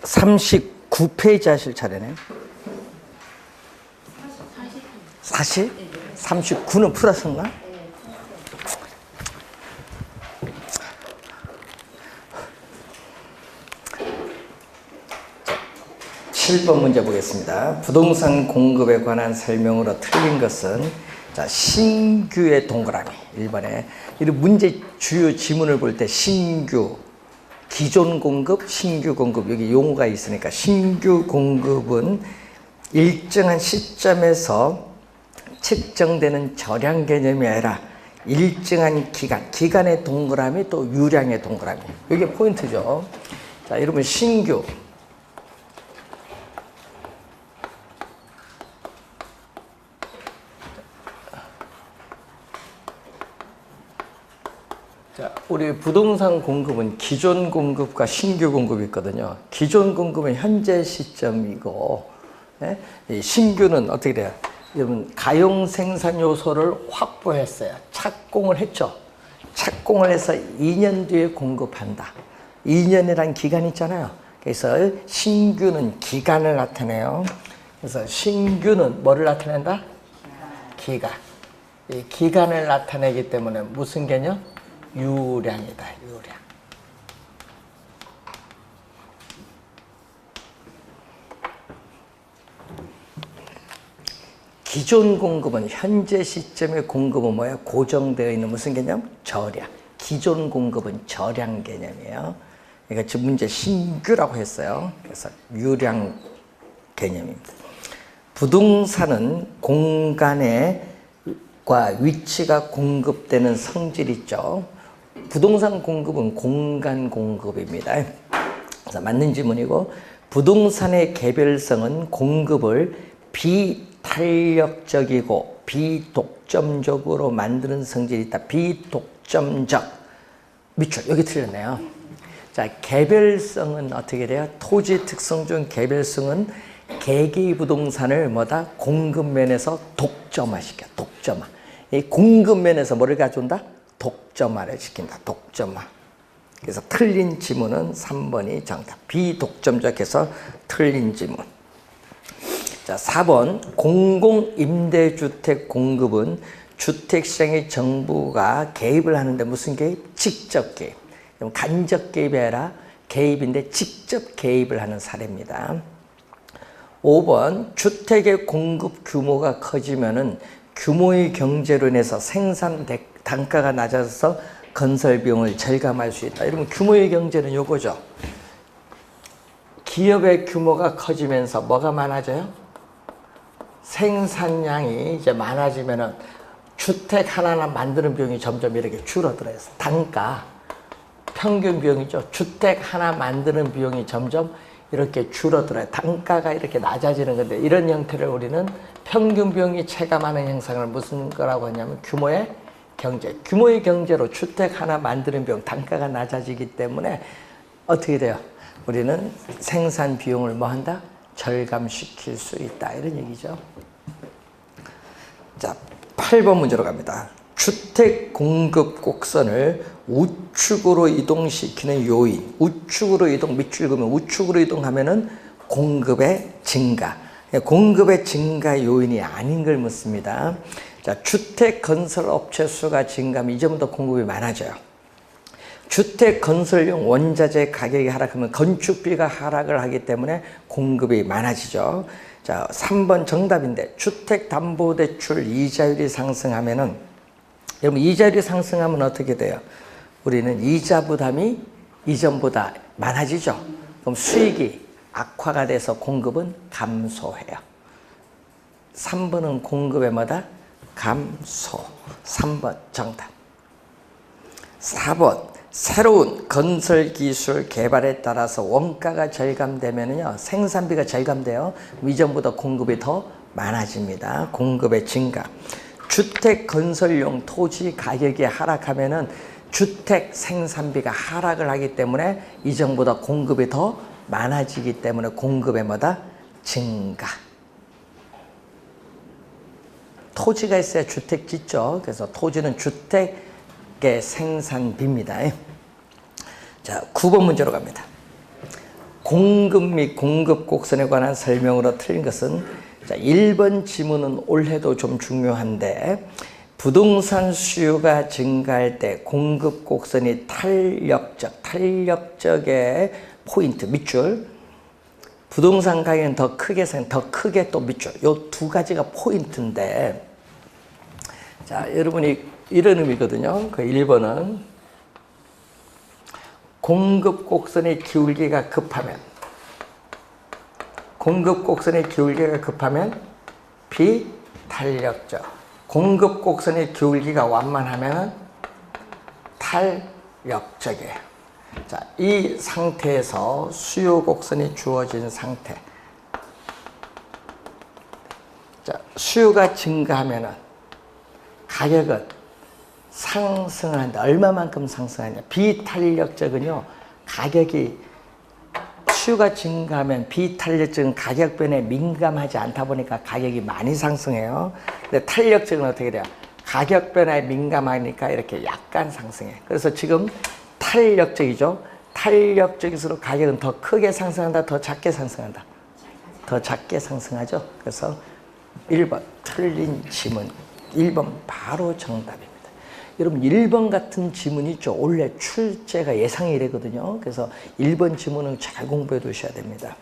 39페이지 하실 차례네. 40? 39는 풀었었나? 7번 문제 보겠습니다. 부동산 공급에 관한 설명으로 틀린 것은 자, 신규의 동그라미 1번에 이 문제 주요 지문을 볼 때 신규, 기존 공급, 신규 공급 여기 용어가 있으니까 신규 공급은 일정한 시점에서 측정되는 절량 개념이 아니라 일정한 기간, 기간의 동그라미 또 유량의 동그라미 이게 포인트죠. 자, 여러분 신규 자, 우리 부동산 공급은 기존 공급과 신규 공급이 있거든요. 기존 공급은 현재 시점이고 이 신규는 어떻게 돼요? 여러분 가용 생산 요소를 확보했어요. 착공을 했죠. 착공을 해서 2년 뒤에 공급한다. 2년이란 기간이 있잖아요. 그래서 신규는 기간을 나타내요. 그래서 신규는 뭐를 나타낸다? 기간. 이 기간을 나타내기 때문에 무슨 개념? 유량이다. 유량. 기존 공급은 현재 시점의 공급은 뭐예요? 고정되어 있는 무슨 개념? 절량. 기존 공급은 절량 개념이에요. 그러니까 지금 문제 신규라고 했어요. 그래서 유량 개념입니다. 부동산은 공간과 위치가 공급되는 성질이 있죠. 부동산 공급은 공간 공급입니다. 그래서 맞는 지문이고 부동산의 개별성은 공급을 비탄력적이고 비독점적으로 만드는 성질이 있다. 비독점적. 밑줄 여기 틀렸네요. 자, 개별성은 어떻게 돼요? 토지 특성 중 개별성은 개개의 부동산을 뭐다? 공급면에서 독점화시켜. 독점화. 이 공급면에서 뭐를 가져온다? 독점화를 시킨다. 독점화. 그래서 틀린 지문은 3번이 정답. 비독점적해서 틀린 지문. 자, 4번 공공임대주택 공급은 주택시장의 정부가 개입을 하는데 무슨 개입? 직접 개입. 간접 개입이 아니라 개입인데 직접 개입을 하는 사례입니다. 5번 주택의 공급 규모가 커지면은 규모의 경제로 인해서 생산 단가가 낮아져서 건설 비용을 절감할 수 있다. 여러분 규모의 경제는 요거죠. 기업의 규모가 커지면서 뭐가 많아져요? 생산량이 이제 많아지면은 주택 하나나 만드는 비용이 점점 이렇게 줄어들어요. 단가, 평균 비용이죠. 주택 하나 만드는 비용이 점점 이렇게 줄어들어요. 단가가 이렇게 낮아지는 건데 이런 형태를 우리는 평균 비용이 체감하는 현상을 무슨 거라고 하냐면 규모의 경제. 규모의 경제로 주택 하나 만드는 비용 단가가 낮아지기 때문에 어떻게 돼요? 우리는 생산 비용을 뭐 한다? 절감시킬 수 있다. 이런 얘기죠. 자, 8번 문제로 갑니다. 주택 공급 곡선을 우측으로 이동시키는 요인. 우측으로 이동, 밑줄 그으면 우측으로 이동하면은 공급의 증가. 공급의 증가 요인이 아닌 걸 묻습니다. 자, 주택 건설 업체 수가 증가하면 이제부터 공급이 많아져요. 주택 건설용 원자재 가격이 하락하면 건축비가 하락을 하기 때문에 공급이 많아지죠. 자, 3번 정답인데 주택담보대출 이자율이 상승하면은 여러분 이자율이 상승하면 어떻게 돼요? 우리는 이자 부담이 이전보다 많아지죠. 그럼 수익이 악화가 돼서 공급은 감소해요. 3번은 공급의 뭐다? 감소. 3번 정답. 4번 새로운 건설기술 개발에 따라서 원가가 절감되면요 생산비가 절감돼요. 이전보다 공급이 더 많아집니다. 공급의 증가. 주택 건설용 토지 가격이 하락하면은 주택 생산비가 하락을 하기 때문에 이전보다 공급이 더 많아지기 때문에 공급의 뭐다? 증가. 토지가 있어야 주택 짓죠. 그래서 토지는 주택의 생산비입니다. 자, 9번 문제로 갑니다. 공급 및 공급 곡선에 관한 설명으로 틀린 것은, 자, 1번 지문은 올해도 좀 중요한데, 부동산 수요가 증가할 때 공급 곡선이 탄력적의 포인트, 밑줄, 부동산 가격은 더 크게 또 밑줄, 요 두 가지가 포인트인데, 자, 여러분이 이런 의미거든요. 그 1번은 공급 곡선의 기울기가 급하면, 비탄력적. 공급 곡선의 기울기가 완만하면 탄력적이에요. 자, 이 상태에서 수요 곡선이 주어진 상태. 자, 수요가 증가하면은 가격은 상승한다. 얼마만큼 상승하냐? 비탄력적은요, 가격이, 수요가 증가하면 비탄력적은 가격 변화에 민감하지 않다 보니까 가격이 많이 상승해요. 근데 탄력적은 어떻게 돼요? 가격 변화에 민감하니까 이렇게 약간 상승해. 그래서 지금 탄력적이죠. 탄력적일수록 가격은 더 크게 상승한다, 더 작게 상승한다? 더 작게 상승하죠. 그래서 1번 틀린 지문, 1번 바로 정답입니다. 여러분 1번 같은 지문이 있죠. 원래 출제가 예상이 이래거든요. 그래서 1번 지문은 잘 공부해 두셔야 됩니다.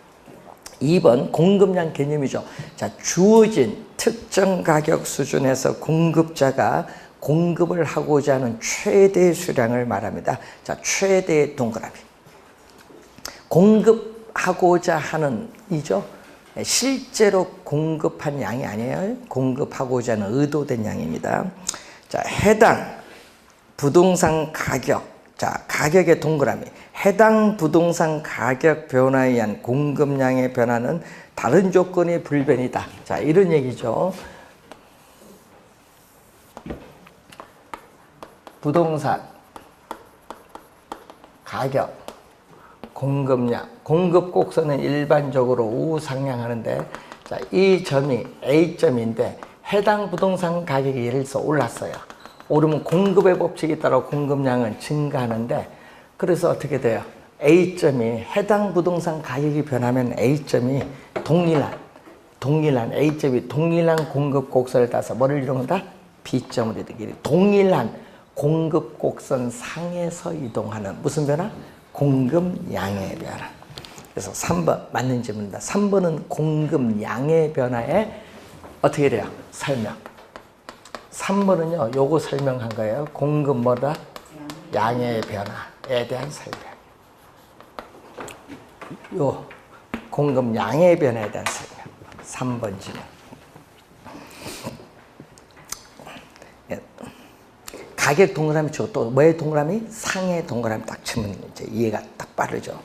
2번 공급량 개념이죠. 자, 주어진 특정 가격 수준에서 공급자가 공급을 하고자 하는 최대 수량을 말합니다. 자, 최대 동그라미. 공급하고자 하는 이죠. 실제로 공급한 양이 아니에요. 공급하고자 하는 의도된 양입니다. 자, 해당 부동산 가격, 자, 가격의 동그라미. 해당 부동산 가격 변화에 의한 공급량의 변화는 다른 조건이 불변이다. 자, 이런 얘기죠. 부동산 가격, 공급량, 공급 곡선은 일반적으로 우상향하는데, 자, 이 점이 A점인데 해당 부동산 가격이 예를 들어서 올랐어요. 오르면 공급의 법칙에 따라 공급량은 증가하는데, 그래서 어떻게 돼요? A점이, 해당 부동산 가격이 변하면 A점이 동일한 A점이 동일한 공급 곡선을 따서 뭐를 이동한다? B점으로 이동해. 동일한 공급 곡선 상에서 이동하는 무슨 변화? 공급량의 변화. 그래서 3번 맞는 질문입니다. 3번은 공급량의 변화에 어떻게 돼요? 설명. 3번은요, 요거 설명한 거예요. 공급 뭐다? 양의 변화에 대한 설명. 요 공급 양의 변화에 대한 설명. 3번 질문. 가격 동그라미 치고 또 뭐의 동그라미? 상의 동그라미 딱 치면 이제 이해가 딱 빠르죠.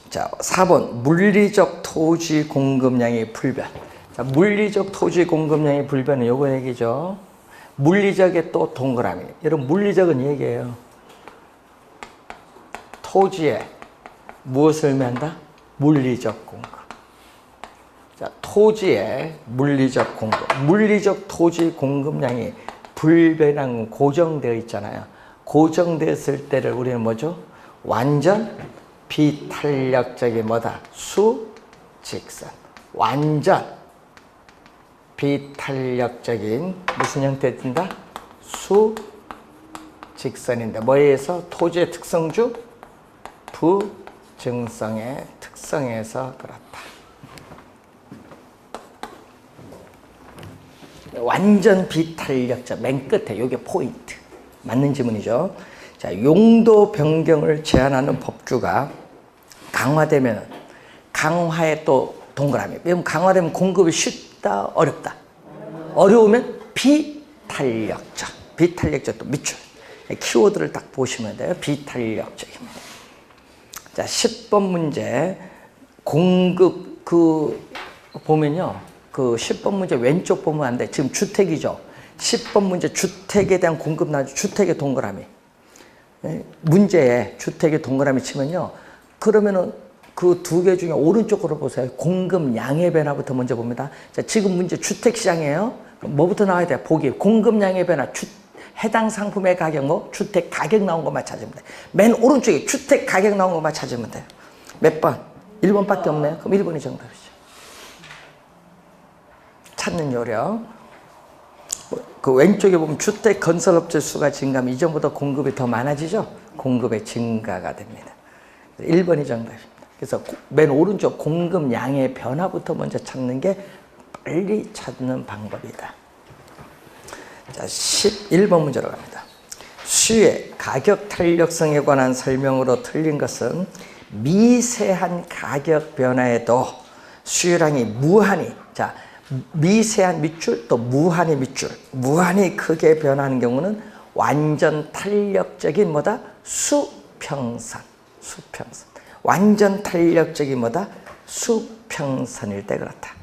자, 4번 물리적 토지 공급량의 불변. 자, 물리적 토지 공급량의 불변은 요거 얘기죠. 물리적의 또 동그라미. 여러분 물리적은 얘기예요. 토지에 무엇을 의미한다? 물리적 공급. 자, 토지에 물리적 공급. 물리적 토지 공급량이 불변한 고정되어 있잖아요. 고정되었을 때를 우리는 뭐죠? 완전 비탄력적인 뭐다? 수직선. 완전 비탄력적인 무슨 형태에 뜬다? 수직선인데 뭐에 의해서? 토지의 특성주 부증성의 특성에서 그렇다. 완전 비탄력적, 맨 끝에 이게 포인트. 맞는 지문이죠. 자, 용도 변경을 제한하는 법규가 강화되면 강화에 또 동그라미. 왜냐면 강화되면 공급이 쉽다, 어렵다. 어려우면 비탄력적. 비탄력적 또 밑줄. 키워드를 딱 보시면 돼요. 비탄력적입니다. 자, 10번 문제 공급 보면요. 그 10번 문제 왼쪽 보면 안 돼. 지금 주택이죠. 10번 문제 주택에 대한 공급 나죠. 주택의 동그라미. 문제에 주택의 동그라미 치면요. 그러면은 그 두 개 중에 오른쪽으로 보세요. 공급량의 변화부터 먼저 봅니다. 자, 지금 문제 주택시장이에요. 뭐부터 나와야 돼요? 보기. 공급량의 변화. 해당 상품의 가격, 뭐 주택 가격 나온 것만 찾으면 돼요. 맨 오른쪽에 주택 가격 나온 것만 찾으면 돼요. 몇 번? 1번밖에 없네요. 그럼 1번이 정답이죠. 찾는 요령. 그 왼쪽에 보면 주택 건설업체 수가 증가하면 이전보다 공급이 더 많아지죠? 공급의 증가가 됩니다. 1번이 정답입니다. 그래서 맨 오른쪽 공급량의 변화부터 먼저 찾는 게 빨리 찾는 방법이다. 자, 11번 문제로 갑니다. 수의 가격 탄력성에 관한 설명으로 틀린 것은 미세한 가격 변화에도 수요량이 무한히, 자, 미세한 밑줄 또 무한히 밑줄, 무한히 크게 변하는 경우는 완전 탄력적인 뭐다? 수평선, 수평선. 완전 탄력적인 뭐다? 수평선일 때 그렇다.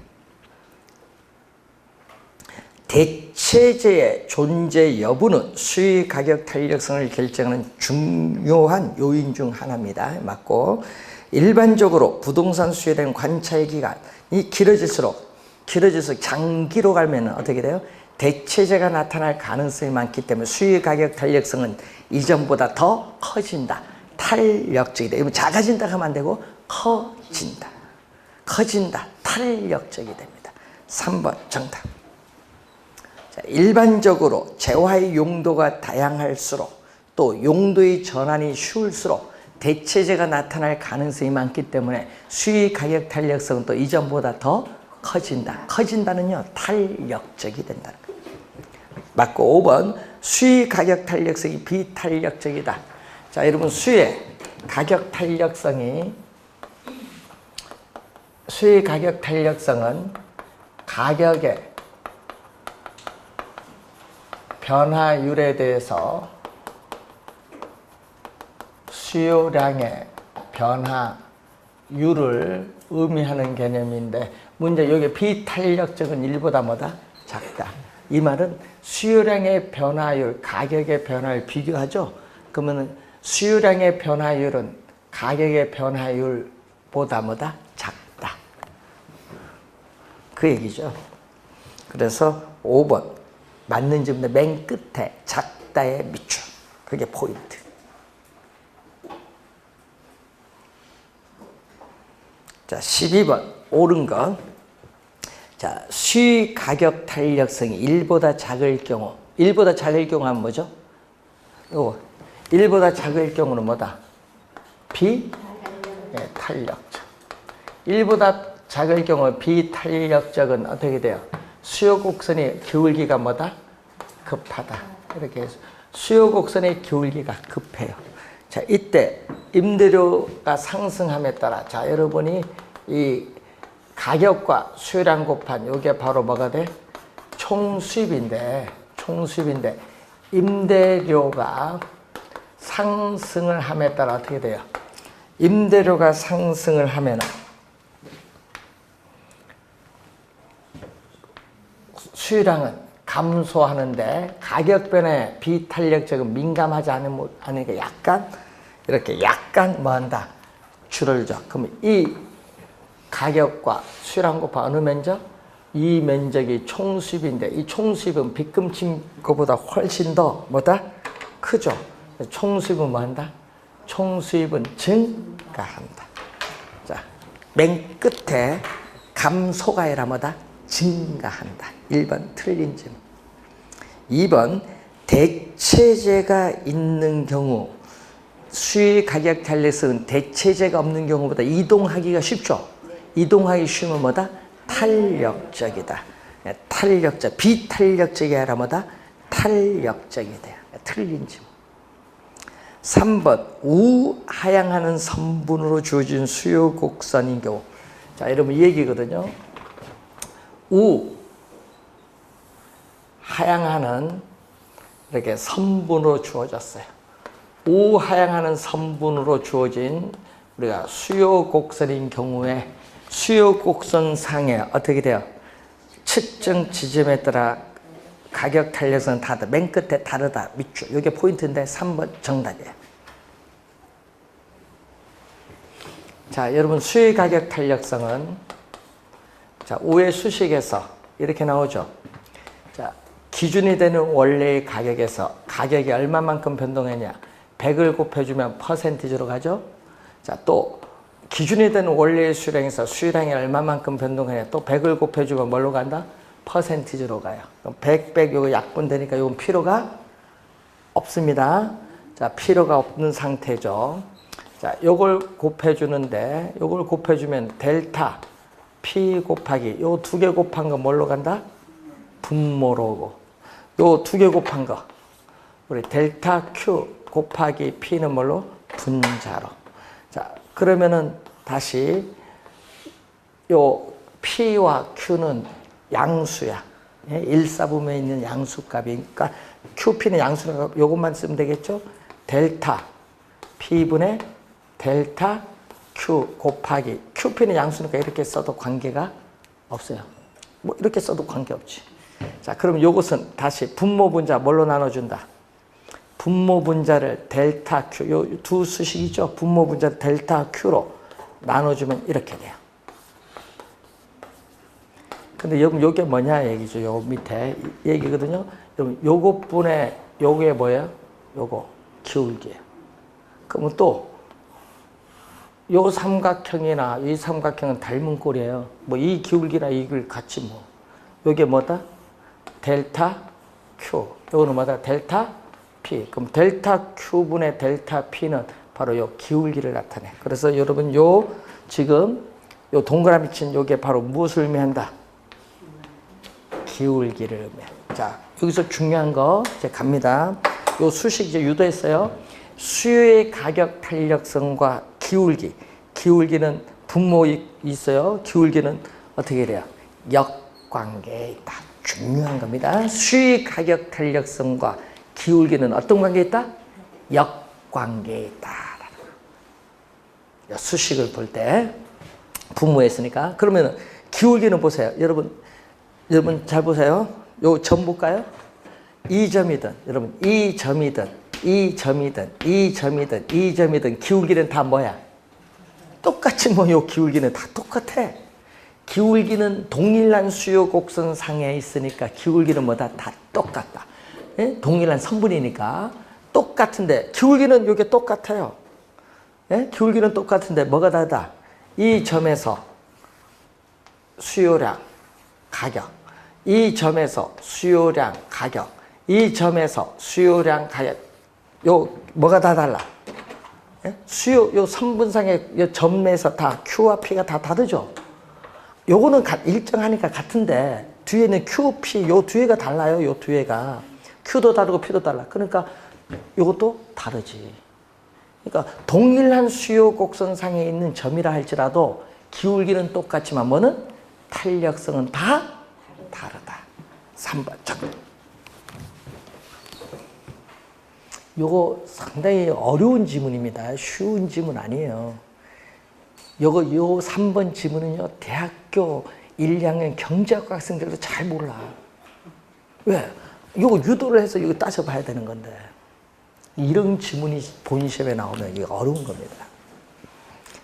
대체재의 존재 여부는 수의 가격 탄력성을 결정하는 중요한 요인 중 하나입니다. 맞고, 일반적으로 부동산 수요에 대한 관찰 기간이 길어질수록 장기로 가면 어떻게 돼요? 대체재가 나타날 가능성이 많기 때문에 수의 가격 탄력성은 이전보다 더 커진다. 탄력적이다. 이거 작아진다 하면 안 되고 커진다. 커진다. 탄력적이 됩니다. 3번 정답. 자, 일반적으로 재화의 용도가 다양할수록 또 용도의 전환이 쉬울수록 대체재가 나타날 가능성이 많기 때문에 수의 가격 탄력성은 또 이전보다 더 커진다. 커진다는요, 탄력적이 된다는 거예요. 맞고 5번 수의 가격 탄력성이 비탄력적이다. 자, 여러분 수의 가격 탄력성은 가격의 변화율에 대해서 수요량의 변화율을 의미하는 개념인데, 문제 여기 비탄력적은 1보다 뭐다? 작다. 이 말은 수요량의 변화율, 가격의 변화율 비교하죠? 그러면 수요량의 변화율은 가격의 변화율보다 뭐다? 작다. 그 얘기죠. 그래서 5번 맞는 점인데 맨 끝에 작다의 밑줄. 그게 포인트. 자, 12번 옳은 거. 자, 수의 가격 탄력성이 1보다 작을 경우, 1보다 작을 경우 하면 뭐죠? 이거 1보다 작을 경우는 뭐다? 비탄력적. 1보다 작을 경우 비탄력적은 어떻게 돼요? 수요 곡선의 기울기가 뭐다? 급하다. 이렇게 해서 수요 곡선의 기울기가 급해요. 자, 이때 임대료가 상승함에 따라, 자, 여러분이 이 가격과 수요량 곱한 이게 바로 뭐가 돼? 총수입인데 임대료가 상승을 함에 따라 어떻게 돼요? 임대료가 상승을 하면 수요량은 감소하는데 가격 변화에 비탄력적은 민감하지 않으니까 약간 뭐 한다? 줄을 줘. 그럼 이 가격과 수요량 곱한 어느 면적? 이 면적이 총수입인데 이 총수입은 빗금친 것보다 훨씬 더 뭐다? 크죠. 총수입은 뭐 한다? 총수입은 증가한다. 자, 맨 끝에 감소가 아니라 뭐다? 증가한다. 1번 틀린 점. 2번 대체재가 있는 경우 수의 가격 탄력성은 대체재가 없는 경우보다 이동하기가 쉽죠. 이동하기 쉬우면 뭐다? 탄력적이다. 탄력적, 비탄력적이 아니라 뭐다? 탄력적이 돼요. 틀린 점. 3번 우하향하는 선분으로 주어진 수요 곡선인 경우. 자, 여러분 이 얘기거든요. 우하향하는 이렇게 선분으로 주어졌어요. 우하향하는 선분으로 주어진 우리가 수요 곡선인 경우에 수요 곡선 상에 어떻게 돼요? 측정 지점에 따라 가격 탄력성은 다르다. 맨 끝에 다르다. 밑줄. 이게 포인트인데 3번 정답이에요. 자, 여러분 수의 가격 탄력성은 자, 5의 수식에서 이렇게 나오죠. 자, 기준이 되는 원래의 가격에서 가격이 얼마만큼 변동했냐? 100을 곱해주면 퍼센티지로 가죠. 자, 또 기준이 되는 원래의 수량에서 수량이 얼마만큼 변동하냐. 또 100을 곱해주면 뭘로 간다? 퍼센티지로 가요. 그럼 100, 100 요거 약분되니까 요건 필요가 없습니다. 자, 필요가 없는 상태죠. 자, 요걸 곱해주는데 요걸 곱해주면 델타 P 곱하기 요 두 개 곱한 거 뭘로 간다? 분모로 오고 요 두 개 곱한 거 우리 델타 Q 곱하기 P는 뭘로? 분자로. 자, 그러면은 다시 요 P와 Q는 양수야. 1사분면에 있는 양수값이니까 QP는 양수니까 요것만 쓰면 되겠죠? 델타 P분의 델타 Q 곱하기 QP는 양수니까 이렇게 써도 관계가 없어요. 뭐 이렇게 써도 관계없지. 자, 그럼 요것은 다시 분모 분자 뭘로 나눠준다? 분모 분자를 델타 Q, 요 두 수식이죠? 분모 분자를 델타 Q로 나눠주면 이렇게 돼요. 근데 여러분 요게 뭐냐 얘기죠. 요 밑에 얘기거든요. 여러분 요것분의 요게 뭐예요? 요거 기울기예요. 그러면 또 요 삼각형이나 이 삼각형은 닮은 꼴이에요. 뭐 이 기울기나 이걸 같이 뭐 요게 뭐다? 델타 Q. 요거는 뭐다? 델타 P. 그럼 델타 Q분의 델타 P는 바로 요 기울기를 나타내. 그래서 여러분 요 지금 요 동그라미 친 요게 바로 무엇을 의미한다? 기울기를 의미해. 자, 여기서 중요한 거 이제 갑니다. 요 수식 이제 유도했어요. 수요의 가격 탄력성과 기울기. 기울기는 분모 있어요. 기울기는 어떻게 돼요? 역관계에 있다. 중요한 겁니다. 수요의 가격 탄력성과 기울기는 어떤 관계에 있다? 역관계에 있다. 수식을 볼 때 분모에 있으니까. 그러면 기울기는 보세요. 여러분 잘 보세요. 요 점 볼까요? 이 점이든 여러분 이 점이든 이 점이든 이 점이든 이 점이든 기울기는 다 뭐야? 똑같이 뭐 요 기울기는 다 똑같아. 기울기는 동일한 수요 곡선상에 있으니까 기울기는 뭐다? 다 똑같다. 예? 동일한 성분이니까 똑같은데 기울기는 요게 똑같아요. 예? 기울기는 똑같은데 뭐가 다르다? 이 점에서 수요량, 가격, 이 점에서 수요량, 가격, 이 점에서 수요량, 가격, 요 뭐가 다 달라? 예? 수요 요 선분상의 요 점에서 다 Q와 P가 다 다르죠. 요거는 일정하니까 같은데 뒤에는 Q, P 요 뒤에가 달라요. 요 뒤에가 Q도 다르고 P도 달라. 그러니까 요것도 다르지. 그러니까 동일한 수요 곡선상에 있는 점이라 할지라도 기울기는 똑같지만 뭐는 탄력성은 다 다르다. 3번. 요거 상당히 어려운 지문입니다. 쉬운 지문 아니에요. 요 3번 지문은요, 대학교 1, 2학년 경제학과 학생들도 잘 몰라. 왜? 요거 유도를 해서 이거 따져봐야 되는 건데. 이런 지문이 본 시험에 나오면 이게 어려운 겁니다.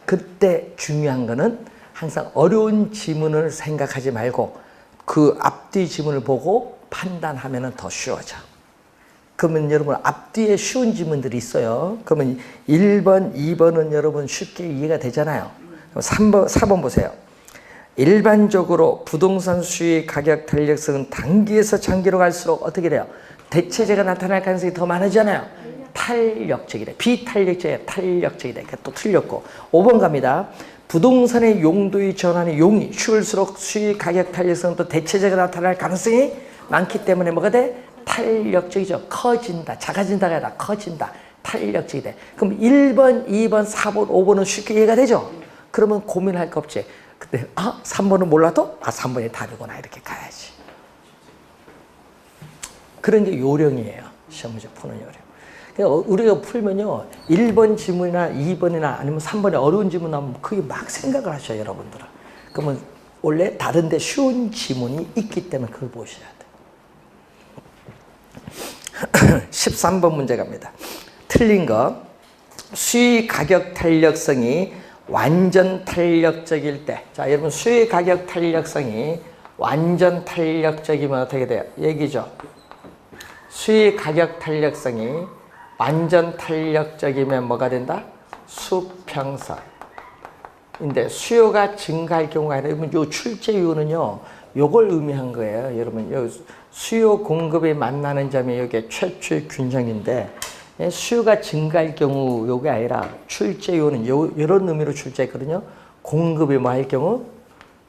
그때 중요한 거는 항상 어려운 지문을 생각하지 말고 그 앞뒤 지문을 보고 판단하면 더 쉬워져. 그러면 여러분 앞뒤에 쉬운 지문들이 있어요. 그러면 1번, 2번은 여러분 쉽게 이해가 되잖아요. 4번 보세요. 일반적으로 부동산 수의 가격 탄력성은 단기에서 장기로 갈수록 어떻게 돼요? 대체재가 나타날 가능성이 더 많아지잖아요. 탄력적이래. 비탄력적이래. 탄력적이래. 또 틀렸고. 5번 갑니다. 부동산의 용도의 전환이 용이 쉬울수록 수의 가격 탄력성은 또 대체재가 나타날 가능성이 많기 때문에 뭐가 돼? 탄력적이죠. 커진다. 작아진다가 아니라 커진다. 탄력적이 돼. 그럼 1번, 2번, 4번, 5번은 쉽게 이해가 되죠? 그러면 고민할 거 없지. 근데 3번은 몰라도 3번이 답이구나 이렇게 가야지. 그런 게 요령이에요. 시험 문제 푸는 요령. 그러니까 우리가 풀면요 1번 지문이나 2번이나 아니면 3번에 어려운 지문 나오면 그게 막 생각을 하셔요. 여러분들은. 그러면 원래 다른데 쉬운 지문이 있기 때문에 그걸 보셔야 돼요. 13번 문제 갑니다. 틀린 거. 수의 가격 탄력성이 완전 탄력적일 때. 자, 여러분 수의 가격 탄력성이 완전 탄력적이면 어떻게 돼요? 얘기죠. 수의 가격 탄력성이 완전 탄력적이면 뭐가 된다? 수평선. 인데 수요가 증가할 경우가 아니라 여러분 요 출제유는요 요걸 의미한 거예요. 여러분 요 수요 공급이 만나는 점이 여기 최초의 균형인데 수요가 증가할 경우 요게 아니라 출제유는 이런 의미로 출제했거든요. 공급이 뭐 할 경우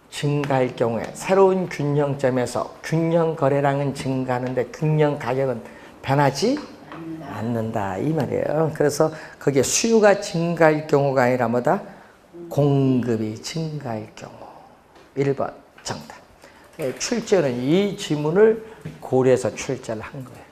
증가할 경우에 새로운 균형점에서 균형 거래량은 증가하는데 균형 가격은 변하지 않는다 이 말이에요. 그래서 거기에 수요가 증가할 경우가 아니라 뭐다? 공급이 증가할 경우. 1번 정답. 출제는 이 지문을 고려해서 출제를 한 거예요.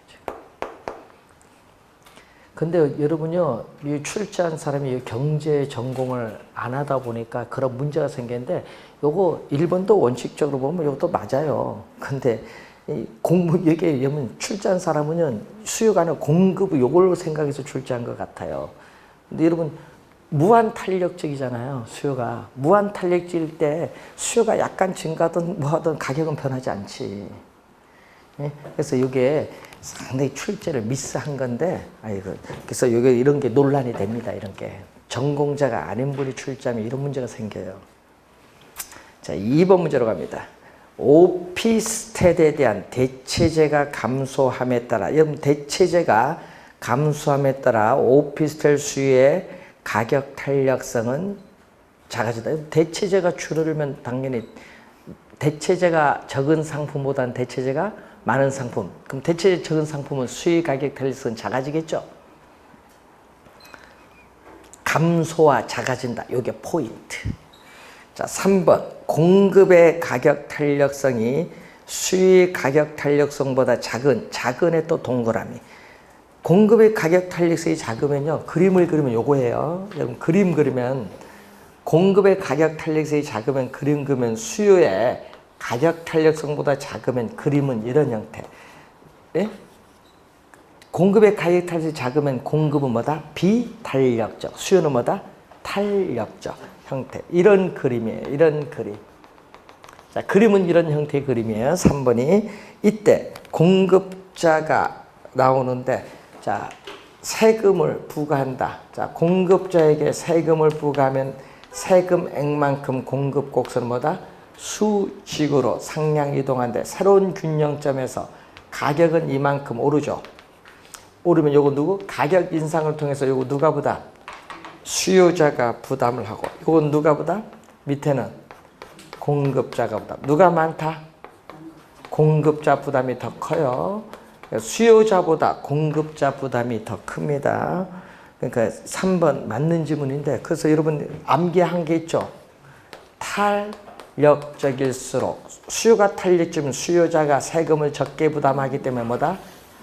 근데 여러분요, 이 출제한 사람이 경제 전공을 안 하다 보니까 그런 문제가 생겼는데, 요거 1번도 원칙적으로 보면 이것도 맞아요. 근데 여기에 출제한 사람은 수요가 아니라 공급 요걸로 생각해서 출제한 것 같아요. 근데 여러분, 무한 탄력적이잖아요. 수요가. 무한 탄력적일 때 수요가 약간 증가하든 뭐 하든 가격은 변하지 않지. 그래서 이게 상당히 출제를 미스한 건데, 그래서 이게 이런 게 논란이 됩니다. 이런 게. 전공자가 아닌 분이 출제하면 이런 문제가 생겨요. 자, 2번 문제로 갑니다. 오피스텔에 대한 대체재가 감소함에 따라, 여러분 대체재가 감소함에 따라 오피스텔 수요의 가격 탄력성은 작아진다. 대체재가 줄어들면 당연히 대체재가 적은 상품보다는 대체재가 많은 상품. 그럼 대체재 적은 상품은 수요 가격 탄력성은 작아지겠죠. 감소와 작아진다. 이게 포인트. 자, 3번. 공급의 가격 탄력성이 수요의 가격 탄력성보다 작은의 또 동그라미. 공급의 가격 탄력성이 작으면요. 그림을 그리면 요거예요. 여러분 그림 그리면 공급의 가격 탄력성이 작으면 그림 그리면 수요의 가격 탄력성보다 작으면 그림은 이런 형태. 예? 공급의 가격 탄력성이 작으면 공급은 뭐다? 비탄력적. 수요는 뭐다? 탄력적 형태. 이런 그림이에요. 이런 그림. 자, 그림은 이런 형태의 그림이에요. 3번이. 이때 공급자가 나오는데, 자, 세금을 부과한다. 자, 공급자에게 세금을 부과하면 세금액만큼 공급 곡선은 뭐다? 수직으로 상향 이동하는데 새로운 균형점에서 가격은 이만큼 오르죠. 오르면 요거 누구? 가격 인상을 통해서 요거 누가 부담? 수요자가 부담을 하고, 요건 누가 부담? 밑에는 공급자가 부담. 누가 많다? 공급자 부담이 더 커요. 수요자보다 공급자 부담이 더 큽니다. 그러니까 3번 맞는 지문인데, 그래서 여러분 암기한 게 있죠. 탄력적일수록 수요가 탄력적이면 수요자가 세금을 적게 부담하기 때문에 뭐다?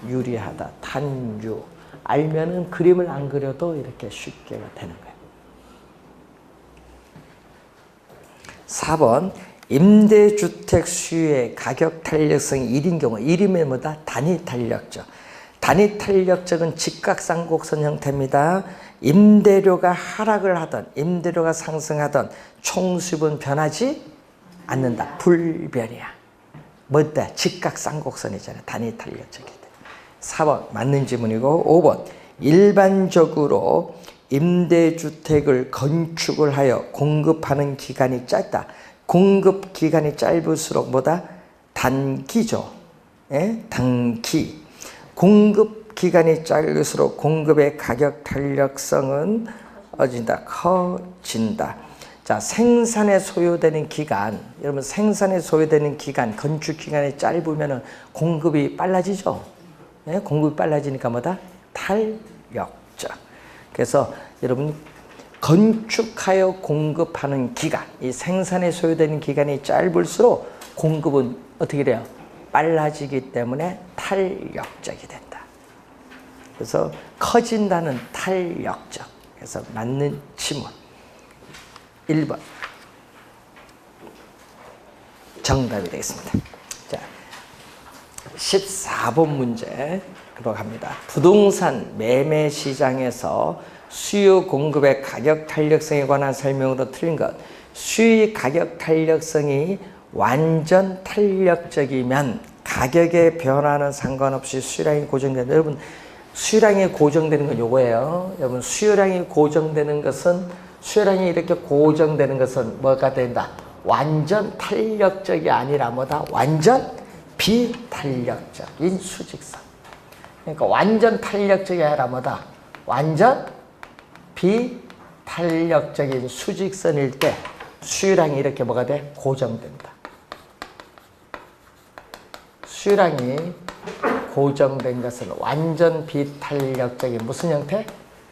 유리하다. 탄유. 알면은 그림을 안 그려도 이렇게 쉽게 되는 거예요. 4번. 임대주택 수요의 가격 탄력성이 1인 경우, 1이면 뭐다? 단위 탄력적. 단위 탄력적은 직각쌍곡선 형태입니다. 임대료가 하락을 하든 임대료가 상승하든 총수입은 변하지 않는다. 불변이야. 뭐다? 직각쌍곡선이잖아요. 단위 탄력적이. 4번 맞는 지문이고, 5번 일반적으로 임대주택을 건축을 하여 공급하는 기간이 짧다. 공급 기간이 짧을수록 뭐다? 단기죠. 예? 단기. 공급 기간이 짧을수록 공급의 가격 탄력성은 커진다. 자, 생산에 소요되는 기간, 여러분 생산에 소요되는 기간, 건축 기간이 짧으면 공급이 빨라지죠. 예? 공급이 빨라지니까 뭐다? 탄력적. 그래서 여러분 건축하여 공급하는 기간, 이 생산에 소요되는 기간이 짧을수록 공급은 어떻게 돼요? 빨라지기 때문에 탄력적이 된다. 그래서 커진다는 탄력적. 그래서 맞는 지문 1번 정답이 되겠습니다. 자, 14번 문제로 갑니다. 부동산 매매 시장에서 수요 공급의 가격 탄력성에 관한 설명으로 틀린 것. 수요의 가격 탄력성이 완전 탄력적이면 가격의 변화는 상관없이 수요량이 고정된다. 여러분 수요량이 고정되는 건 요거예요. 여러분 수요량이 고정되는 것은 수요량이 이렇게 고정되는 것은 뭐가 된다? 완전 탄력적이 아니라 뭐다? 완전 비탄력적인 수직선. 그러니까 완전 탄력적이 아니라 뭐다? 완전 비탄력적인 수직선일 때 수요량이 이렇게 뭐가 돼? 고정된다. 수요량이 고정된 것은 완전 비탄력적인 무슨 형태?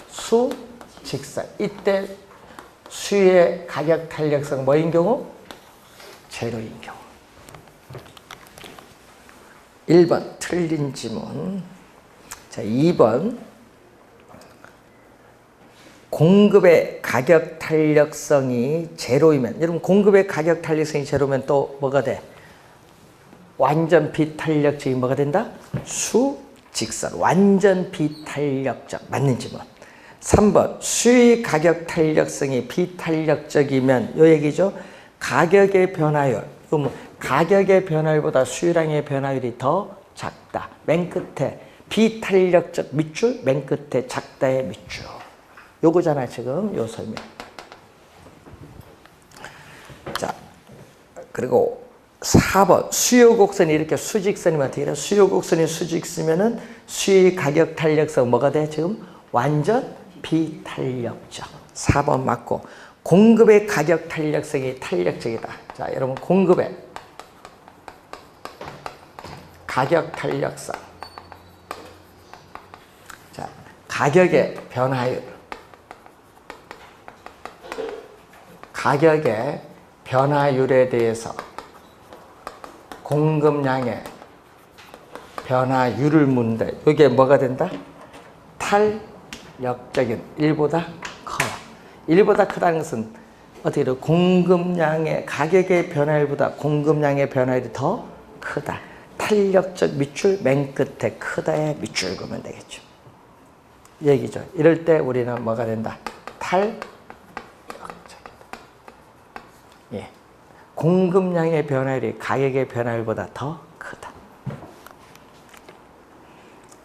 수직선. 이때 수의 가격 탄력성 뭐인 경우? 제로인 경우. 1번 틀린 지문. 자, 2번 공급의 가격 탄력성이 제로이면, 여러분 공급의 가격 탄력성이 제로면 또 뭐가 돼? 완전 비탄력적인 뭐가 된다? 수직선. 완전 비탄력적. 맞는 지문. 3번 수의 가격 탄력성이 비탄력적이면 요 얘기죠. 가격의 변화율. 그럼 가격의 변화율보다 수요량의 변화율이 더 작다. 맨 끝에 비탄력적 밑줄, 맨 끝에 작다의 밑줄. 요거잖아 지금 요 설명. 자, 그리고 4번 수요 곡선이 이렇게 수직선이면 어떻게 돼? 수요 곡선이 수직선이면은 수의 가격 탄력성 뭐가 돼? 지금 완전 비탄력적. 4번 맞고, 공급의 가격 탄력성이 탄력적이다. 자, 여러분 공급의 가격 탄력성. 자, 가격의 변화율. 가격의 변화율에 대해서 공급량의 변화율을 묻는데 이게 뭐가 된다? 탄력적인 1보다 커. 1보다 크다는 것은 어떻게 돼? 공급량의 가격의 변화율보다 공급량의 변화율이 더 크다. 탄력적 밑줄 맨 끝에 크다의 밑줄 그으면 되겠죠. 얘기죠. 이럴 때 우리는 뭐가 된다? 탄력적이다. 예. 공급량의 변화율이 가격의 변화율보다 더 크다.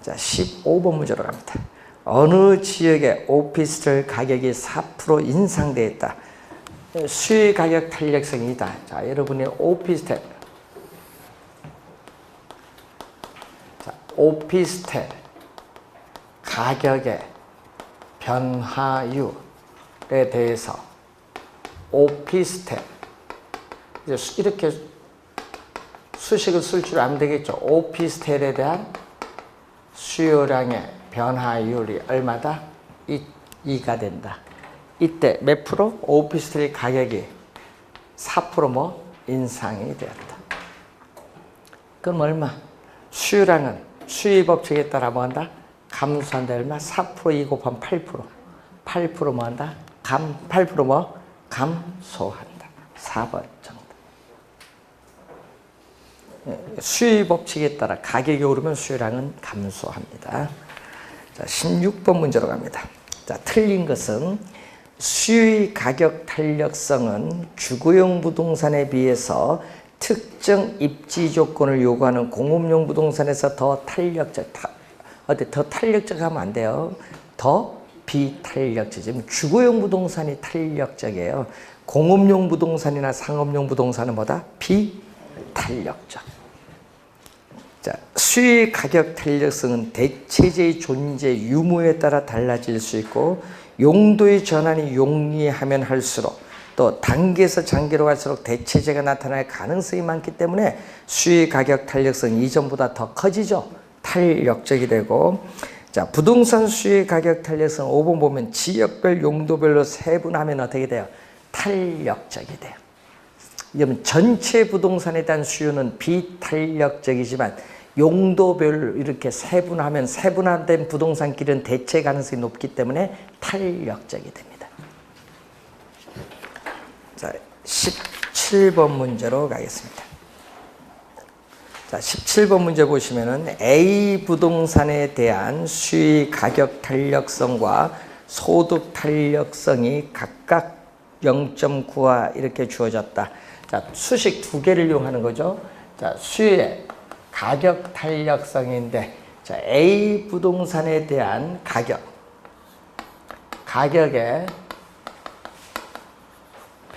자, 15번 문제로 갑니다. 어느 지역의 오피스텔 가격이 4% 인상되어 있다. 수의 가격 탄력성이다. 자, 여러분이 오피스텔. 자, 오피스텔 가격의 변화율에 대해서 오피스텔 이렇게 수식을 쓸 줄 알면 되겠죠. 오피스텔에 대한 수요량의 변화율이 얼마다? 2가 된다. 이때 몇 프로? 오피스텔 가격이 4% 뭐 인상이 되었다. 그럼 얼마? 수요량은 수요 법칙에 따라 뭐 한다? 감소한다. 얼마? 4% 2 곱하면 8%. 8% 뭐 한다? 8% 뭐? 감소한다. 4번 정답. 수요 법칙에 따라 가격이 오르면 수요량은 감소합니다. 자, 16번 문제로 갑니다. 자, 틀린 것은 수요의 가격 탄력성은 주거용 부동산에 비해서 특정 입지 조건을 요구하는 공업용 부동산에서 더 탄력적, 더 탄력적하면 안 돼요. 더 비탄력적. 지금 주거용 부동산이 탄력적이에요. 공업용 부동산이나 상업용 부동산은 뭐다? 비탄력적. 자, 수의 가격 탄력성은 대체재의 존재 유무에 따라 달라질 수 있고 용도의 전환이 용이하면 할수록 또 단기에서 장기로 갈수록 대체재가 나타날 가능성이 많기 때문에 수의 가격 탄력성이 이전보다 더 커지죠. 탄력적이 되고, 자, 부동산 수의 가격 탄력성 5번 보면 지역별 용도별로 세분하면 어떻게 돼요? 탄력적이 돼요. 그러면 전체 부동산에 대한 수요는 비탄력적이지만 용도별로 이렇게 세분하면 세분화된 부동산끼리는 대체 가능성이 높기 때문에 탄력적이 됩니다. 자, 17번 문제로 가겠습니다. 자, 17번 문제 보시면은 A 부동산에 대한 수의 가격 탄력성과 소득 탄력성이 각각 0.9와 이렇게 주어졌다. 자, 수식 두 개를 이용하는 거죠. 자, 수의 가격 탄력성인데, 자, A 부동산에 대한 가격의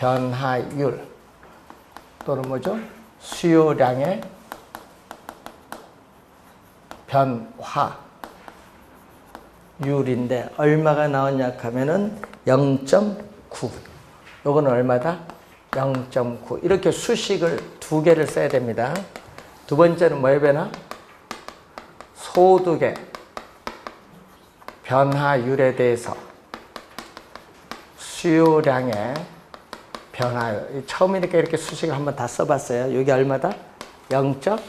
변화율 또는 뭐죠? 수요량의 변화율인데 얼마가 나오냐 하면은 0.9. 요거는 얼마다? 0.9. 이렇게 수식을 두 개를 써야 됩니다. 두 번째는 뭐에 변화? 소득의 변화율에 대해서 수요량의 변화율. 처음이니까 이렇게 수식을 한번 다 써봤어요. 여기 얼마다? 0.5.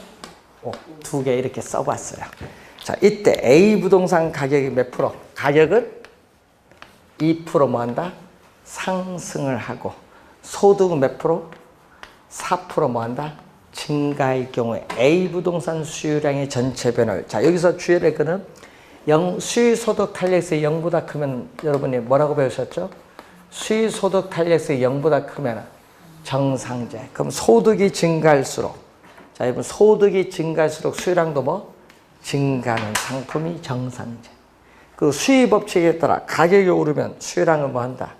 두 개 이렇게 써봤어요. 자, 이때 A 부동산 가격이 몇 프로? 가격은 2% 뭐 한다? 상승을 하고 소득은 몇 프로? 4% 뭐 한다? 증가할 경우에 A 부동산 수요량의 전체 변화율. 자, 여기서 주의할 거는 수의소득 탄력세이 0보다 크면 여러분이 뭐라고 배우셨죠? 수의소득 탄력세이 0보다 크면 정상제. 그럼 소득이 증가할수록, 자, 여러분 소득이 증가할수록 수요량도 뭐? 증가하는 상품이 정상제. 그 수의 법칙에 따라 가격이 오르면 수요량은 뭐 한다?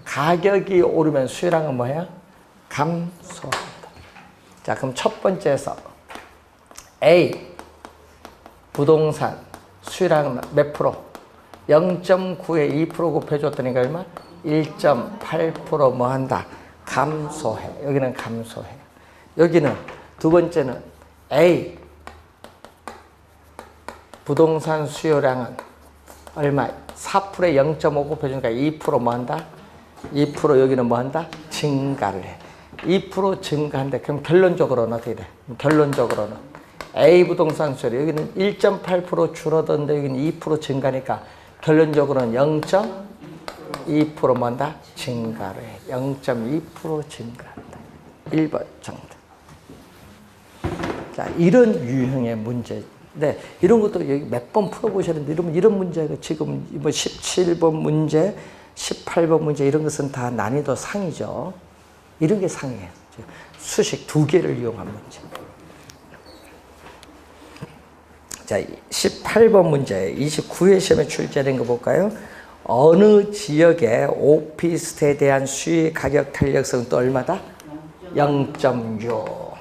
가격이 오르면 수요량은 뭐야? 감소한다. 자, 그럼 첫 번째에서 A 부동산 수요량은 몇 프로? 0.9에 2% 곱해줬더니 얼마? 1.8% 뭐 한다? 감소해. 여기는 감소해. 여기는 두 번째는 A 부동산 수요량은 얼마? 4%에 0.5 곱해주니까 2% 뭐 한다? 2% 여기는 뭐 한다? 증가를 해. 2% 증가한데 그럼 결론적으로는 어떻게 돼? 결론적으로는 A 부동산 수요량 여기는 1.8% 줄어드는데 여기는 2% 증가니까 결론적으로는 0.2% 뭐 한다? 증가를 해. 0.2% 증가한다. 1번 정답. 자, 이런 유형의 문제. 네, 이런 것도 여기 몇 번 풀어보셨는데 이런 문제가 지금 뭐 17번 문제, 18번 문제 이런 것은 다 난이도 상이죠. 이런 게 상이에요. 수식 두 개를 이용한 문제. 자, 18번 문제, 29회 시험에 출제된 거 볼까요? 어느 지역의 오피스텔에 대한 수의 가격 탄력성은 또 얼마다? 0.6.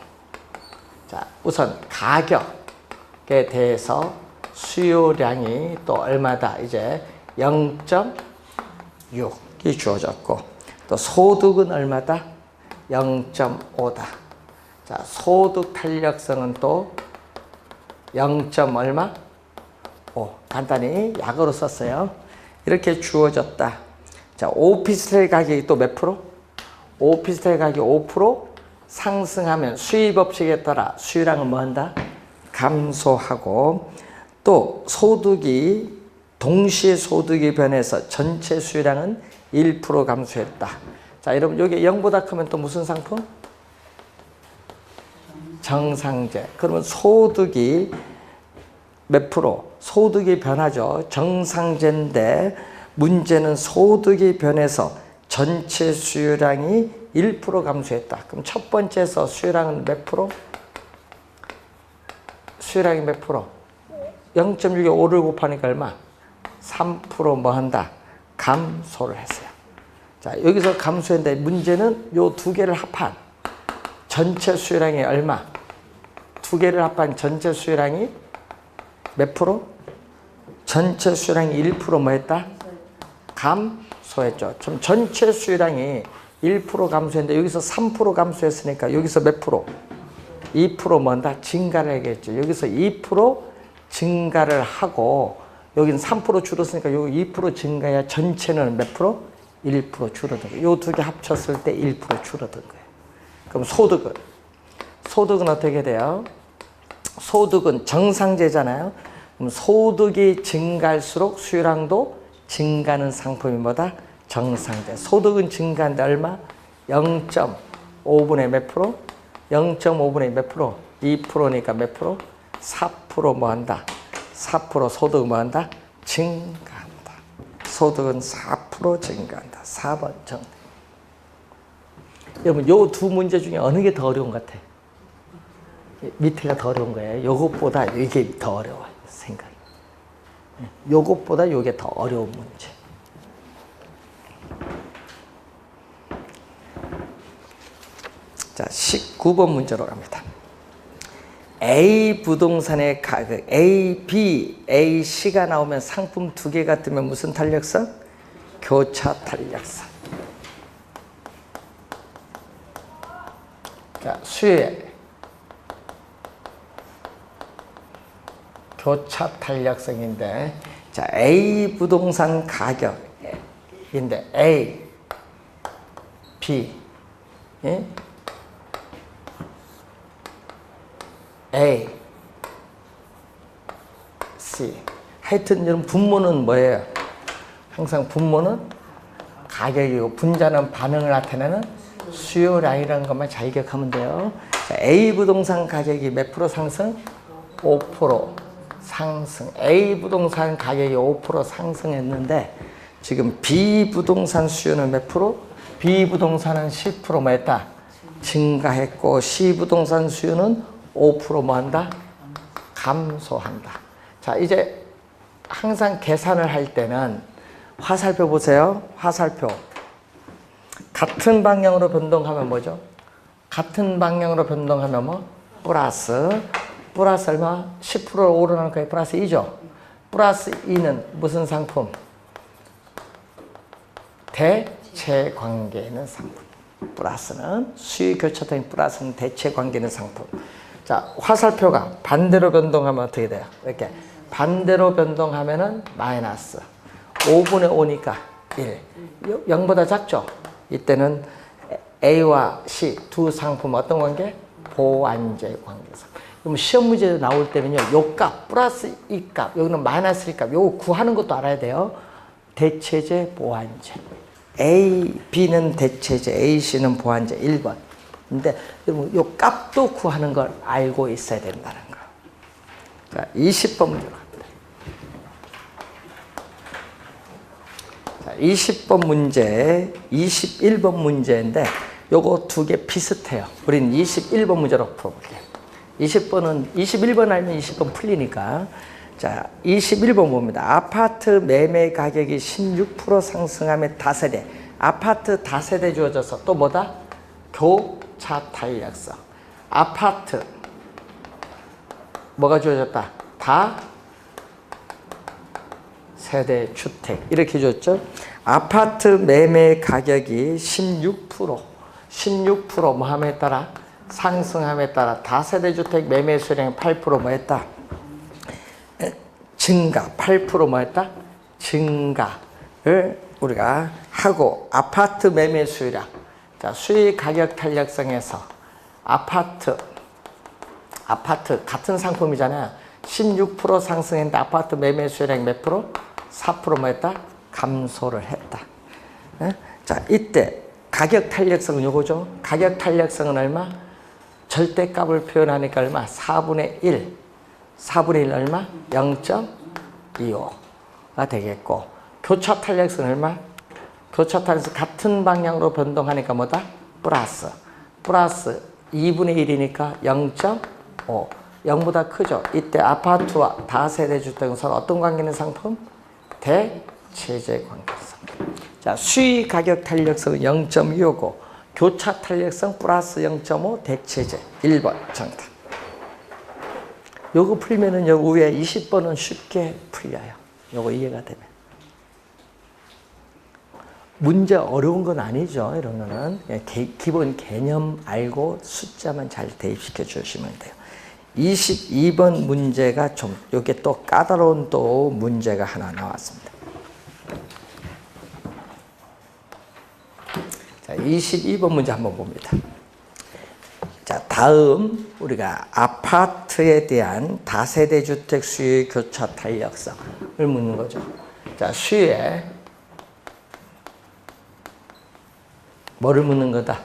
자, 우선 가격에 대해서 수요량이 또 얼마다? 이제 0.6이 주어졌고, 또 소득은 얼마다? 0.5다. 자, 소득 탄력성은 또 0. 얼마? 5. 간단히 약으로 썼어요. 이렇게 주어졌다. 자, 오피스텔 가격이 또 몇 프로? 오피스텔 가격이 5% 상승하면 수의 법칙에 따라 수요량은 뭐 한다? 감소하고, 또 소득이 동시에 소득이 변해서 전체 수요량은 1% 감소했다. 자, 여러분 여기 0보다 크면 또 무슨 상품? 정상제. 그러면 소득이 몇 프로? 소득이 변하죠. 정상제인데 문제는 소득이 변해서 전체 수요량이 1% 감소했다. 그럼 첫 번째에서 수요량은 몇 프로? 수요량이 몇 프로? 0.6에 5를 곱하니까 얼마? 3% 뭐 한다? 감소를 했어요. 자, 여기서 감소했는데 문제는 요 두 개를 합한 전체 수요량이 얼마? 두 개를 합한 전체 수요량이 몇 프로? 전체 수요량이 1% 뭐 했다? 감소했죠. 좀 전체 수요량이 1% 감소했는데 여기서 3% 감소했으니까 여기서 몇 프로? 2% 뭐 한다? 증가를 하겠죠. 여기서 2% 증가를 하고 여기는 3% 줄었으니까 여기 2% 증가해야 전체는 몇 프로? 1% 줄어든 거예요. 요 두 개 합쳤을 때 1% 줄어든 거예요. 그럼 소득은 어떻게 돼요? 소득은 정상제잖아요. 그럼 소득이 증가할수록 수요량도 증가하는 상품이 뭐다? 정상제. 소득은 증가한데 얼마? 0.5분의 몇 프로? 0.5분의 몇 프로? 2%니까 몇 프로? 4% 뭐 한다? 4% 소득 뭐 한다? 증가한다. 소득은 4% 증가한다. 4번 정답. 여러분, 요 두 문제 중에 어느 게 더 어려운 것 같아? 밑에가 더 어려운 거예요. 요것보다 이게 더 어려워요. 생각이. 요것보다 요게 더 어려운 문제. 자, 19번 문제로 갑니다. A 부동산의 가격 A, B, A, C가 나오면 상품 두 개가 뜨면 무슨 탄력성? 교차 탄력성. 자, 수의 교차 탄력성인데, 자, A 부동산 가격인데 A, B, 예? A, C. 하여튼 여러분 분모는 뭐예요? 항상 분모는 가격이고 분자는 반응을 나타내는 수요량이라는 것만 잘 기억하면 돼요. 자, A 부동산 가격이 몇 프로 상승? 5% 상승. A 부동산 가격이 5% 상승했는데 지금 B 부동산 수요는 몇 프로? B 부동산은 10% 뭐 했다? 증가했고 C 부동산 수요는 5% 뭐 한다? 감소한다. 자, 이제 항상 계산을 할 때는 화살표 보세요. 화살표. 같은 방향으로 변동하면 뭐죠? 같은 방향으로 변동하면 뭐? 플러스 얼마? 10% 오르는 거에 플러스 2죠. 플러스 2는 무슨 상품? 대체 관계에 있는 상품. 플러스는 수요 교차된 플러스는 대체 관계에 있는 상품. 자, 화살표가 반대로 변동하면 어떻게 돼요? 이렇게 반대로 변동하면은 마이너스 5분의 5니까 1. 0보다 작죠? 이때는 A와 C 두 상품 어떤 관계? 보완제 관계에서. 그럼 시험 문제 나올 때는요, 요 값 플러스 이 값, 여기는 마이너스 이 값, 요거 구하는 것도 알아야 돼요. 대체제, 보완제. A, B는 대체제, A, C는 보완제 1번. 근데 요 값도 구하는 걸 알고 있어야 된다는 거. 자, 20번 문제로 갑니다. 자, 20번 문제, 21번 문제인데 요거 두 개 비슷해요. 우린 21번 문제로 풀어볼게요. 21번 알면 20번 풀리니까. 자, 21번 봅니다. 아파트 매매 가격이 16% 상승하며 다세대. 아파트 다세대 주어져서 또 뭐다? 교차 탄력성. 아파트 뭐가 주어졌다? 다세대 주택 이렇게 줬죠. 아파트 매매 가격이 16% 뭐 함에 따라 상승함에 따라 다세대 주택 매매 수량이 8% 뭐 했다? 증가. 8% 뭐 했다? 증가를 우리가 하고 아파트 매매 수요량. 자, 수익 가격 탄력성에서 아파트 같은 상품이잖아요. 16% 상승했는데 아파트 매매 수요량 몇 프로? 4% 뭐 했다? 감소를 했다. 자, 이때 가격 탄력성은 요거죠. 가격 탄력성은 얼마? 절대값을 표현하니까 얼마? 4분의 1. 4분의 1 얼마? 0.25가 되겠고, 교차 탄력성은 얼마? 교차 탄력성 같은 방향으로 변동하니까 뭐다? 플러스 2분의 1이니까 0.5. 0보다 크죠? 이때 아파트와 다세대 주택은 서로 어떤 관계 있는 상품? 대체제 관계성. 자, 수익 가격 탄력성은 0.25고 교차 탄력성 플러스 0.5 대체제 1번 정답. 요거 풀면은 요 위에 20번은 쉽게 풀려요. 요거 이해가 되면. 문제 어려운 건 아니죠. 이런 거는 기본 개념 알고 숫자만 잘 대입시켜 주시면 돼요. 22번 문제가 좀 요게 또 까다로운 또 문제가 하나 나왔습니다. 자, 22번 문제 한번 봅니다. 자, 다음 우리가 아파트에 대한 다세대 주택 수요 교차 탄력성을 묻는 거죠. 자, 수요에 뭐를 묻는 거다?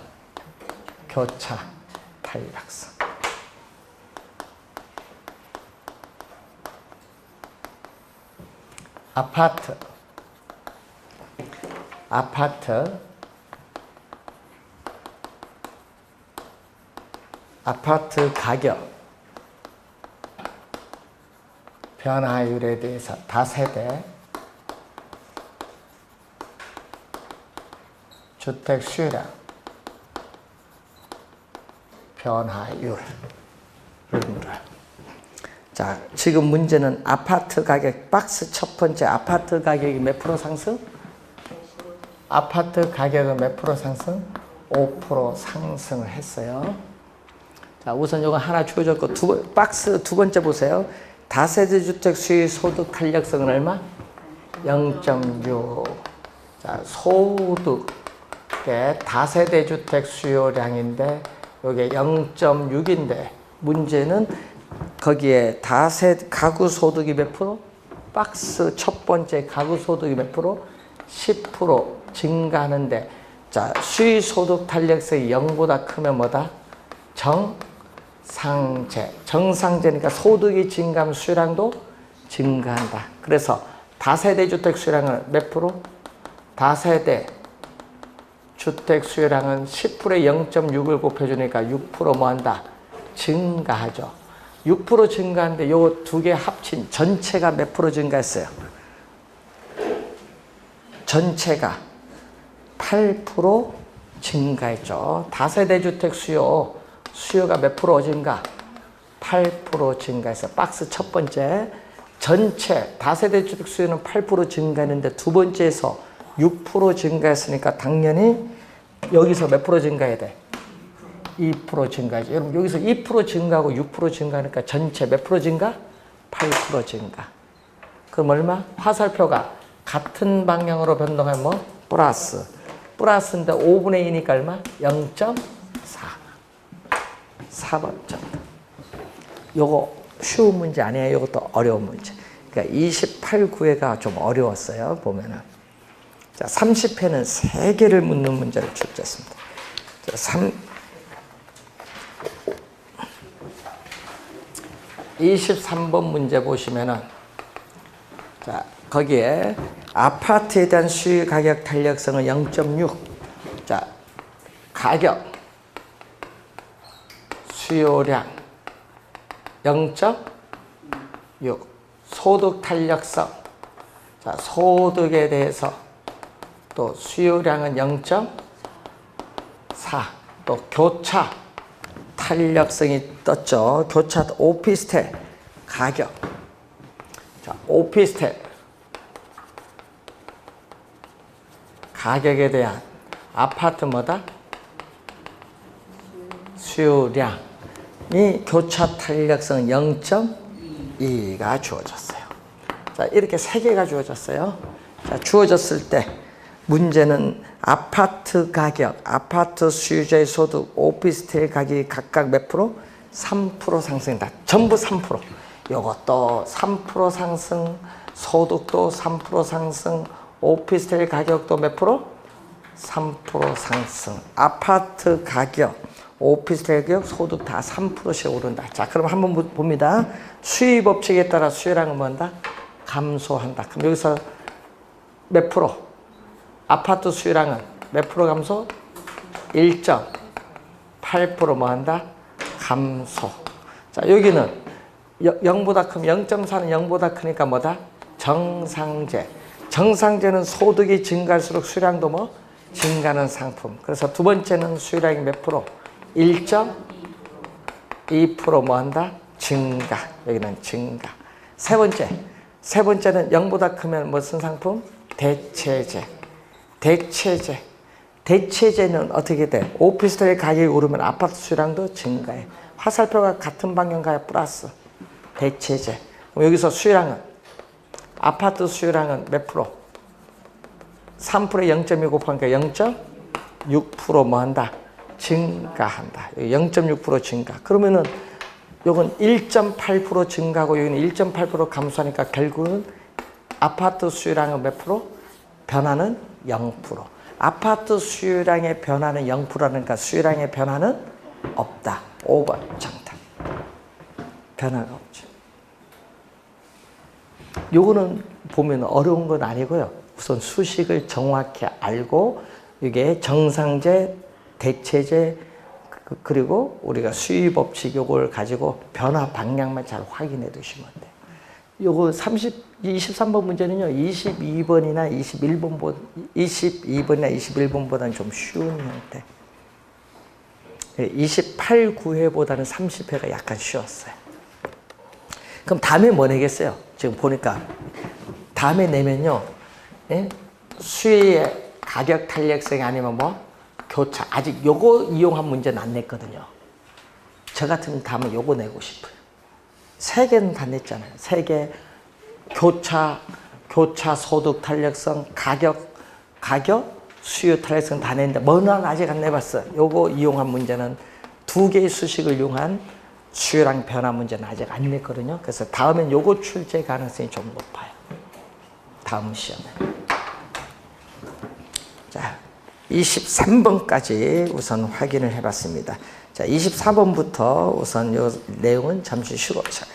교차 탄력성. 아파트 가격 변화율에 대해서 다세대 주택 수요량 변화율. 자, 지금 문제는 아파트 가격, 박스 첫 번째 아파트 가격이 몇 프로 상승? 아파트 가격은 몇 프로 상승? 5% 상승을 했어요. 자, 우선 이거 하나 주어졌고, 박스 두 번째 보세요. 다세대 주택 수요 소득 탄력성은 얼마? 0.6. 자, 소득의 다세대 주택 수요량인데, 이게 0.6인데, 문제는 거기에 가구 소득이 몇 프로? 박스 첫 번째 가구 소득이 몇 프로? 10% 증가하는데, 자, 수의 소득 탄력성이 0보다 크면 뭐다? 정상제. 정상제니까 소득이 증가하면 수요량도 증가한다. 그래서 다세대 주택 수요량은 몇 프로? 다세대 주택 수요량은 10%에 0.6을 곱해주니까 6% 뭐한다? 증가하죠. 6% 증가하는데 요 두 개 합친 전체가 몇 프로 증가했어요? 전체가 8% 증가했죠. 다세대 주택 수요가 몇 프로 증가? 8% 증가했어요. 박스 첫 번째 전체 다세대 주택 수요는 8% 증가했는데 두 번째에서 6% 증가했으니까 당연히 여기서 몇 프로 증가해야 돼? 2% 증가하죠. 여러분 여기서 2% 증가하고 6% 증가하니까 전체 몇 프로 증가? 8% 증가. 그럼 얼마? 화살표가 같은 방향으로 변동하면 뭐? 플러스. 플러스인데 5분의 2니까 얼마? 0.4. 4번 정답. 요거 쉬운 문제 아니에요. 이것도 어려운 문제. 그러니까 28구회가 좀 어려웠어요. 보면은. 자, 30회는 3개를 묻는 문제를 출제했습니다. 자, 23번 문제 보시면은, 자, 거기에 아파트에 대한 수요 가격 탄력성은 0.6. 자, 가격, 수요량 0.6. 소득 탄력성. 자, 소득에 대해서 또 수요량은 0.4. 또 교차 탄력성이 떴죠. 교차 오피스텔 가격. 자, 오피스텔 가격에 대한 아파트 뭐다? 수요량이 교차 탄력성 0.2가 주어졌어요. 자, 이렇게 3개가 주어졌어요. 자, 주어졌을 때 문제는 아파트 가격, 아파트 수요자의 소득, 오피스텔 가격이 각각 몇 프로? 3% 상승이다. 전부 3%. 이것도 3% 상승, 소득도 3% 상승, 오피스텔 가격도 몇 프로? 3% 상승. 아파트 가격, 오피스텔 가격, 소득 다 3%씩 오른다. 자, 그럼 한번 봅니다. 수의 법칙에 따라 수요량은 뭐한다? 감소한다. 그럼 여기서 몇 프로? 아파트 수요량은 몇 프로 감소? 1.8% 뭐한다? 감소. 자, 여기는 0보다 크면 0.4는 0보다 크니까 뭐다? 정상제. 정상제는 소득이 증가할수록 수요량도 뭐? 증가하는 상품. 그래서 두 번째는 수요량이 몇 프로? 1.2% 뭐한다? 증가. 여기는 증가. 세 번째는 0보다 크면 무슨 상품? 대체제. 대체제는 어떻게 돼? 오피스텔 가격이 오르면 아파트 수요량도 증가해. 화살표가 같은 방향 가야 플러스. 대체제. 그럼 여기서 수요량은 아파트 수요량은 몇 프로? 3%에 0.2 곱하니까 0.6% 뭐한다? 증가한다. 0.6% 증가. 그러면은 요건 1.8% 증가하고 여기는 1.8% 감소하니까 결국은 아파트 수요량은 몇 프로? 변화는 0%. 아파트 수요량의 변화는 0%라니까 수요량의 변화는 없다. 5번 정답. 변화가 없죠. 요거는 보면 어려운 건 아니고요. 우선 수식을 정확히 알고 이게 정상제, 대체제 그리고 우리가 수의 법칙 요걸 가지고 변화 방향만 잘 확인해 두시면 돼요. 요거 23번 문제는요. 22번이나 21번보다는 좀 쉬운 형태. 28, 9회보다는 30회가 약간 쉬웠어요. 그럼 다음에 뭐 내겠어요? 지금 보니까 다음에 내면요, 예? 수의 가격 탄력성이 아니면 뭐 교차, 아직 요거 이용한 문제는 안 냈거든요. 저 같으면 다음에 요거 내고 싶어요. 세 개는 다 냈잖아요. 세 개, 교차 소득 탄력성, 가격 수요 탄력성 다 냈는데 뭐는 아직 안 내봤어. 요거 이용한 문제는 두 개의 수식을 이용한 수요랑 변화 문제는 아직 안 냈거든요. 그래서 다음엔 요거 출제 가능성이 좀 높아요. 다음 시험에. 자, 23번까지 우선 확인을 해봤습니다. 자, 24번부터 우선 요 내용은 잠시 쉬고 시작합니다.